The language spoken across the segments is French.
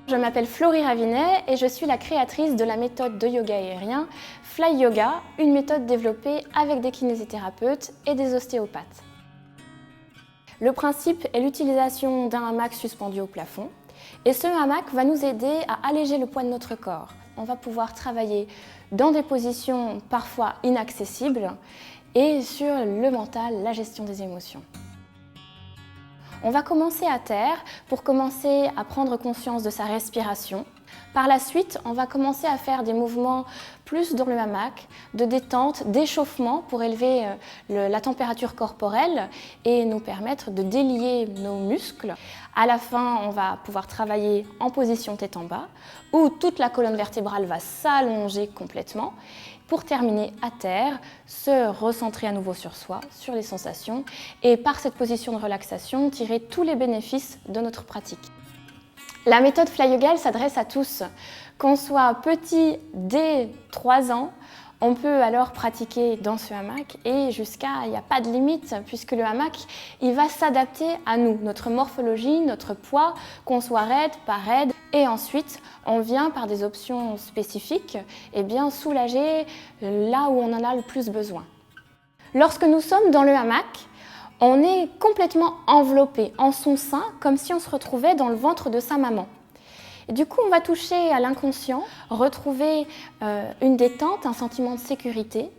Je m'appelle Florie Ravinet et je suis la créatrice de la méthode de yoga aérien Fly Yoga, une méthode développée avec des kinésithérapeutes et des ostéopathes. Le principe est l'utilisation d'un hamac suspendu au plafond et ce hamac va nous aider à alléger le poids de notre corps. On va pouvoir travailler dans des positions parfois inaccessibles et sur le mental, la gestion des émotions. On va commencer à terre pour commencer à prendre conscience de sa respiration. Par la suite, on va commencer à faire des mouvements plus dans le hamac, de détente, d'échauffement pour élever la température corporelle et nous permettre de délier nos muscles. À la fin, on va pouvoir travailler en position tête en bas, où toute la colonne vertébrale va s'allonger complètement. Pour terminer à terre, se recentrer à nouveau sur soi, sur les sensations, et par cette position de relaxation, tirer tous les bénéfices de notre pratique. La méthode Fly Yoga, elle s'adresse à tous. Qu'on soit petit dès 3 ans, on peut alors pratiquer dans ce hamac et il n'y a pas de limite puisque le hamac, il va s'adapter à nous, notre morphologie, notre poids, qu'on soit raide, pas raide. Et ensuite, on vient par des options spécifiques soulager là où on en a le plus besoin. Lorsque nous sommes dans le hamac, on est complètement enveloppé en son sein comme si on se retrouvait dans le ventre de sa maman. Et du coup, on va toucher à l'inconscient, retrouver une détente, un sentiment de sécurité,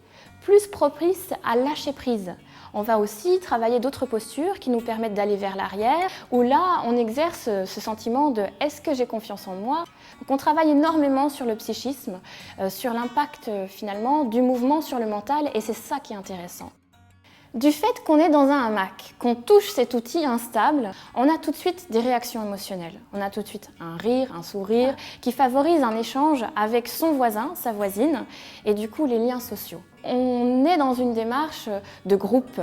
plus propice à lâcher prise. On va aussi travailler d'autres postures qui nous permettent d'aller vers l'arrière, où là, on exerce ce sentiment de « est-ce que j'ai confiance en moi ?» Donc on travaille énormément sur le psychisme, sur l'impact finalement du mouvement sur le mental, et c'est ça qui est intéressant. Du fait qu'on est dans un hamac, qu'on touche cet outil instable, on a tout de suite des réactions émotionnelles. On a tout de suite un rire, un sourire qui favorise un échange avec son voisin, sa voisine, et du coup les liens sociaux. On est dans une démarche de groupe.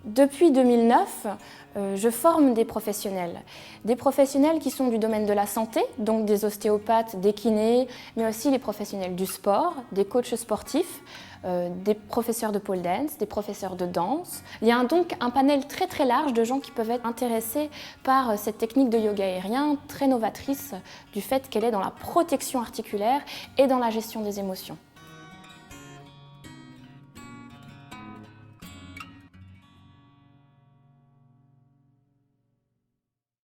Depuis 2009, je forme des professionnels qui sont du domaine de la santé, donc des ostéopathes, des kinés, mais aussi les professionnels du sport, des coachs sportifs, des professeurs de pole dance, des professeurs de danse. Il y a donc un panel très très large de gens qui peuvent être intéressés par cette technique de yoga aérien, très novatrice du fait qu'elle est dans la protection articulaire et dans la gestion des émotions.